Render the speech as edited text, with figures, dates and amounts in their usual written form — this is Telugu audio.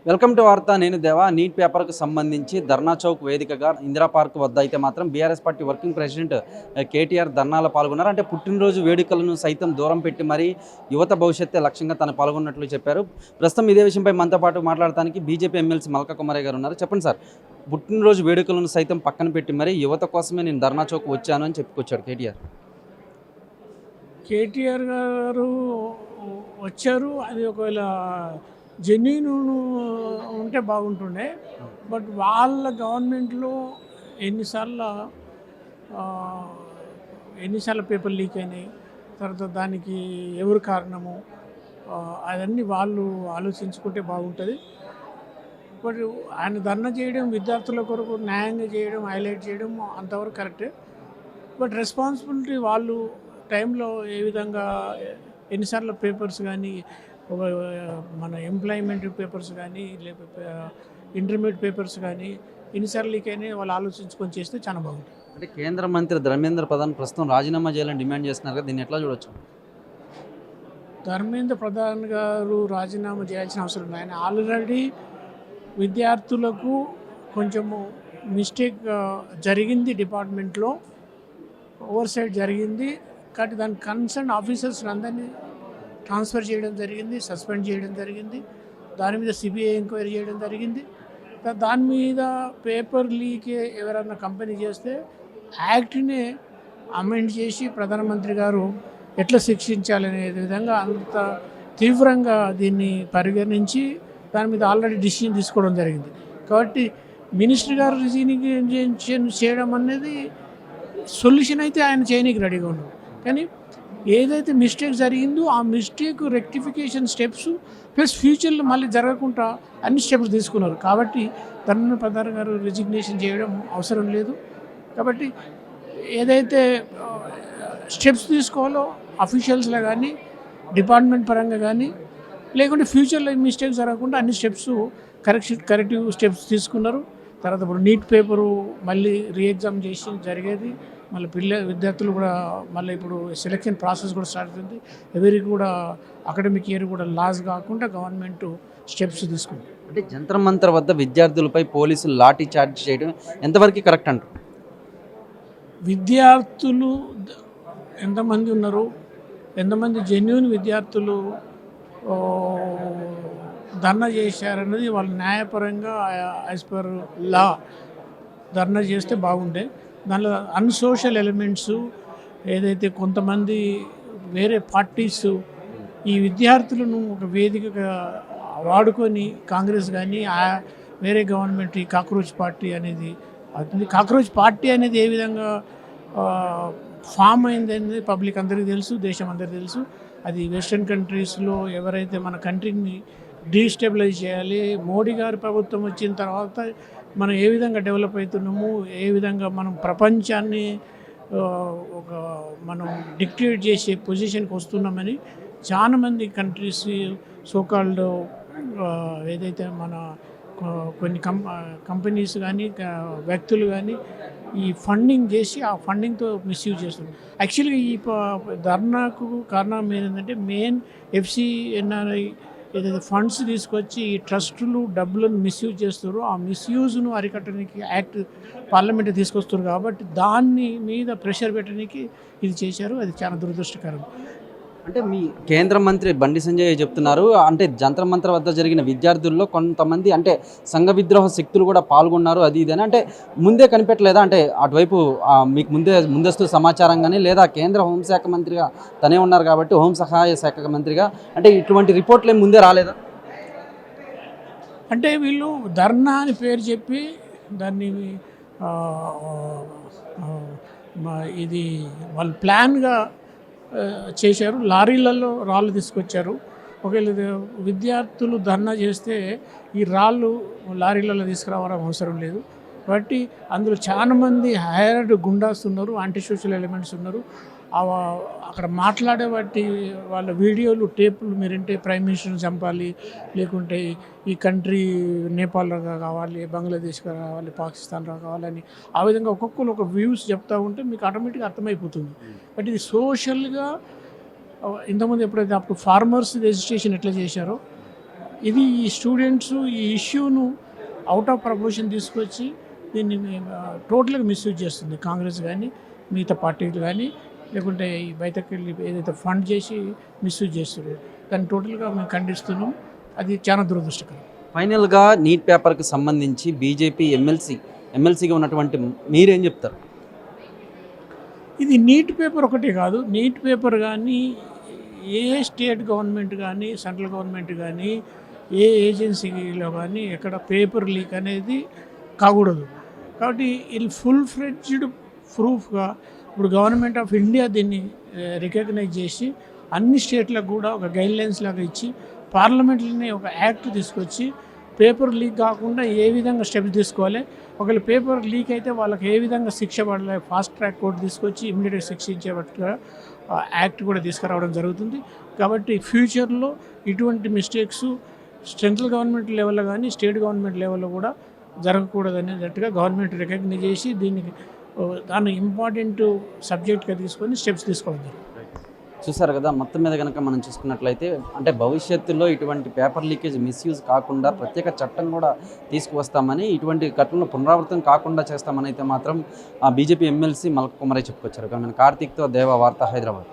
వెల్కమ్ టు వార్త. నేను దేవా. నీట్ పేపర్కు సంబంధించి ధర్నా చౌక్ వేదికగా ఇందిరా పార్క్ వద్ద అయితే మాత్రం BRS party working president KTR ధర్నాలో పాల్గొన్నారు. అంటే పుట్టినరోజు వేడుకలను సైతం దూరం పెట్టి మరీ యువత భవిష్యత్తే లక్ష్యంగా తను పాల్గొన్నట్లు చెప్పారు. ప్రస్తుతం ఇదే విషయంపై మనతో పాటు మాట్లాడడానికి బీజేపీ ఎమ్మెల్సీ మల్కా కుమారయ్య గారు ఉన్నారు. చెప్పండి సార్, పుట్టినరోజు వేడుకలను సైతం పక్కన పెట్టి మరీ యువత కోసమే నేను ధర్నా చౌక్ వచ్చాను అని చెప్పుకొచ్చాడు కేటీఆర్. కేటీఆర్ గారు వచ్చారు. అది ఒకవేళ జెన్యూన్ ఉంటే బాగుంటుండే. బట్ వాళ్ళ గవర్నమెంట్లో ఎన్నిసార్లు ఎన్నిసార్లు పేపర్ లీక్ అయినాయి, తర్వాత దానికి ఎవరు కారణము, అవన్నీ వాళ్ళు ఆలోచించుకుంటే బాగుంటుంది. బట్ ఆయన ధర్నా చేయడం, విద్యార్థుల కొరకు న్యాయంగా చేయడం, హైలైట్ చేయడం అంతవరకు కరెక్టే. బట్ రెస్పాన్సిబిలిటీ వాళ్ళు టైంలో ఏ విధంగా ఎన్నిసార్లు పేపర్స్ కానీ, ఒక మన ఎంప్లాయ్మెంట్ పేపర్స్ కానీ, లేకపోతే ఇంటర్మీడియట్ పేపర్స్ కానీ ఎన్నిసార్లు లీక్ అయినా వాళ్ళు ఆలోచించుకొని చేస్తే చాలా బాగుంటుంది. అంటే కేంద్ర మంత్రి ధర్మేంద్ర ప్రధాన్ ప్రస్తుతం రాజీనామా చేయాలని డిమాండ్ చేస్తున్నారు కదా, దీన్ని ఎట్లా చూడొచ్చు? ధర్మేంద్ర ప్రధాన్ గారు రాజీనామా చేయాల్సిన అవసరం ఉంది. ఆయన ఆల్రెడీ విద్యార్థులకు కొంచెము మిస్టేక్ జరిగింది, డిపార్ట్మెంట్లో ఓవర్సైట్ జరిగింది. కాబట్టి దాని కన్సర్న్ ఆఫీసర్స్ అందరినీ ట్రాన్స్ఫర్ చేయడం జరిగింది, సస్పెండ్ చేయడం జరిగింది. దాని మీద సిబిఐ ఎంక్వైరీ చేయడం జరిగింది. దాని మీద పేపర్ లీక్ ఎవరైనా కంపెనీ చేస్తే యాక్ట్ని అమెండ్ చేసి ప్రధానమంత్రి గారు ఎట్లా శిక్షించాలనే విధంగా అంత తీవ్రంగా దీన్ని పరిగణించి దాని మీద ఆల్రెడీ డిసిషన్ తీసుకోవడం జరిగింది. కాబట్టి మినిస్టర్ గారు రిజిగ్నేషన్ చేయడం అనేది సొల్యూషన్ అయితే ఆయన చేయనీకి రెడీగా ఉన్నారు. కానీ ఏదైతే మిస్టేక్ జరిగిందో ఆ మిస్టేక్ రెక్టిఫికేషన్ స్టెప్స్ ప్లస్ ఫ్యూచర్లో మళ్ళీ జరగకుండా అన్ని స్టెప్స్ తీసుకున్నారు. కాబట్టి ధర్మేంద్ర ప్రధాన్ గారు రిజిగ్నేషన్ చేయడం అవసరం లేదు. కాబట్టి ఏదైతే స్టెప్స్ తీసుకోవాలో అఫీషియల్స్లో కానీ, డిపార్ట్మెంట్ పరంగా కానీ, లేకుంటే ఫ్యూచర్లో మిస్టేక్ జరగకుండా అన్ని స్టెప్స్ కరెక్టివ్ స్టెప్స్ తీసుకున్నారు. తర్వాత ఇప్పుడు నీట్ పేపరు మళ్ళీ రీఎగ్జామ్ చేసి జరిగేది, మళ్ళీ విద్యార్థులు కూడా మళ్ళీ ఇప్పుడు సెలెక్షన్ ప్రాసెస్ కూడా స్టార్ట్ అవుతుంది. ఎవరికి కూడా అకాడమిక్ ఇయర్ కూడా లాస్ కాకుండా గవర్నమెంట్ స్టెప్స్ తీసుకుంది. అంటే జంతర్ మంతర్ వద్ద విద్యార్థులపై పోలీసులు లాఠీ చార్జ్ చేయడం ఎంతవరకు కరెక్ట్ అంటారు? విద్యార్థులు ఎంతమంది ఉన్నారు, ఎంతమంది జెన్యూన్ విద్యార్థులు ధర్నా చేశారన్నది వాళ్ళు న్యాయపరంగా యాజ్ పర్ లా ధర్నా చేస్తే బాగుండే. దానిలో అన్సోషల్ ఎలిమెంట్స్ ఏదైతే కొంతమంది వేరే పార్టీస్ ఈ విద్యార్థులను ఒక వేదికగా వాడుకొని కాంగ్రెస్ కానీ వేరే గవర్నమెంట్ ఈ కాక్రోచ్ పార్టీ అనేది కాక్రోచ్ పార్టీ అనేది ఏ విధంగా ఫామ్ అయింది అనేది పబ్లిక్ అందరికీ తెలుసు, దేశం అందరికీ తెలుసు. అది వెస్ట్రన్ కంట్రీస్లో ఎవరైతే మన కంట్రీని డీస్టెబిలైజ్ చేయాలి, మోడీ గారి ప్రభుత్వం వచ్చిన తర్వాత మనం ఏ విధంగా డెవలప్ అవుతున్నాము, ఏ విధంగా మనం ప్రపంచాన్ని ఒక మనం డిక్టేట్ చేసే పొజిషన్కి వస్తున్నామని చాలామంది కంట్రీస్ సోకాల్డ్ ఏదైతే మన కొన్ని కంపెనీస్ కానీ వ్యక్తులు కానీ ఈ ఫండింగ్ చేసి ఆ ఫండింగ్తో మిస్యూజ్ చేస్తున్నారు. యాక్చువల్గా ఈ ధర్నాకు కారణం ఏంటంటే మెయిన్ ఎఫ్సిఎన్ఆర్ఐ ఏదైతే ఫండ్స్ తీసుకొచ్చి ఈ ట్రస్టులు డబ్బులను మిస్యూజ్ చేస్తారు, ఆ మిస్యూజ్ను అరికట్టడానికి యాక్ట్ పార్లమెంట్ తీసుకొస్తారు. కాబట్టి దాన్ని మీద ప్రెషర్ పెట్టడానికి ఇది చేశారు. అది చాలా దురదృష్టకరం. అంటే మీ కేంద్ర మంత్రి బండి సంజయ్ చెప్తున్నారు, అంటే జంతర్ మంతర్ వద్ద జరిగిన విద్యార్థుల్లో కొంతమంది అంటే సంఘ విద్రోహ శక్తులు కూడా పాల్గొన్నారు, అది ఇది అని. అంటే ముందే కనిపెట్టలేదా? అంటే అటువైపు మీకు ముందస్తు సమాచారం కానీ, లేదా కేంద్ర హోంశాఖ మంత్రిగా తనే ఉన్నారు కాబట్టి హోం సహాయ శాఖ మంత్రిగా అంటే ఇటువంటి రిపోర్ట్లు ఏమి ముందే రాలేదా? అంటే వీళ్ళు ధర్నా అని పేరు చెప్పి దాన్ని ఇది వాళ్ళు ప్లాన్గా చేశారు. లారీలలో రాళ్ళు తీసుకొచ్చారు. ఒకవేళ విద్యార్థులు ధర్నా చేస్తే ఈ రాళ్ళు లారీలలో తీసుకురావడం అవసరం లేదు. కాబట్టి అందులో చాలామంది హైర్డ్ గుండాస్ ఉన్నారు, యాంటీ సోషల్ ఎలిమెంట్స్ ఉన్నారు. అక్కడ మాట్లాడే వాటి వాళ్ళ వీడియోలు టేపులు మీరంటే ప్రైమ్ మినిస్టర్ని చంపాలి, లేకుంటే ఈ కంట్రీ నేపాల్గా కావాలి, బంగ్లాదేశ్గా కావాలి, పాకిస్తాన్గా కావాలని ఆ విధంగా ఒక్కొక్కరు ఒక వ్యూస్ చెప్తూ ఉంటే మీకు ఆటోమేటిక్గా అర్థమైపోతుంది. బట్ ఇది సోషల్గా ఇంతకుముందు ఎప్పుడైతే అప్పుడు ఫార్మర్స్ రిజిస్ట్రేషన్ ఎట్లా చేశారో ఇది ఈ స్టూడెంట్స్ ఈ ఇష్యూను అవుట్ ఆఫ్ ప్రపోర్షన్ తీసుకొచ్చి దీన్ని టోటల్గా మిస్యూజ్ చేస్తుంది కాంగ్రెస్ కానీ మిగతా పార్టీలు కానీ, లేకుంటే ఈ బయటకెళ్ళి ఏదైతే ఫండ్ చేసి మిస్యూజ్ చేస్తున్నారు దాన్ని టోటల్గా మేము ఖండిస్తున్నాం. అది చాలా దురదృష్టకరం. ఫైనల్గా నీట్ పేపర్కి సంబంధించి బీజేపీ ఎమ్మెల్సీగా ఉన్నటువంటి మీరేం చెప్తారు? ఇది నీట్ పేపర్ ఒకటే కాదు, నీట్ పేపర్ కానీ ఏ స్టేట్ గవర్నమెంట్ కానీ సెంట్రల్ గవర్నమెంట్ కానీ ఏ ఏజెన్సీలో కానీ ఎక్కడ పేపర్ లీక్ అనేది కాకూడదు. కాబట్టి ఇది ఫుల్ ఫ్లెడ్జ్డ్ ప్రూఫ్గా ఇప్పుడు గవర్నమెంట్ ఆఫ్ ఇండియా దీన్ని రికగ్నైజ్ చేసి అన్ని స్టేట్లకు కూడా ఒక గైడ్లైన్స్ లాగా ఇచ్చి పార్లమెంట్లోనే ఒక యాక్ట్ తీసుకొచ్చి పేపర్ లీక్ కాకుండా ఏ విధంగా స్టెప్స్ తీసుకోవాలి, ఒకవేళ పేపర్ లీక్ అయితే వాళ్ళకి ఏ విధంగా శిక్ష పడాలి, ఫాస్ట్ ట్రాక్ కోర్టు తీసుకొచ్చి ఇమ్మీడియట్గా శిక్షించేటట్టుగా యాక్ట్ కూడా తీసుకురావడం జరుగుతుంది. కాబట్టి ఫ్యూచర్లో ఇటువంటి మిస్టేక్స్ సెంట్రల్ గవర్నమెంట్ లెవెల్లో కానీ స్టేట్ గవర్నమెంట్ లెవెల్లో కూడా జరగకూడదనేటట్టుగా గవర్నమెంట్ రికగ్నైజ్ చేసి దీనికి దాన్ని ఇంపార్టెంట్ సబ్జెక్ట్గా తీసుకొని స్టెప్స్ తీసుకోవడం జరుగుతుంది. చూసారు కదా, మొత్తం మీద కనుక మనం చూసుకున్నట్లయితే అంటే భవిష్యత్తులో ఇటువంటి పేపర్ లీకేజ్ మిస్యూజ్ కాకుండా ప్రత్యేక చట్టం కూడా తీసుకువస్తామని, ఇటువంటి ఘటనలు పునరావృతం కాకుండా చేస్తామని అయితే మాత్రం బీజేపీ ఎమ్మెల్సీ మల్క కుమారే చెప్పుకొచ్చారు. కానీ కార్తీక్తో దేవా వార్త, హైదరాబాద్.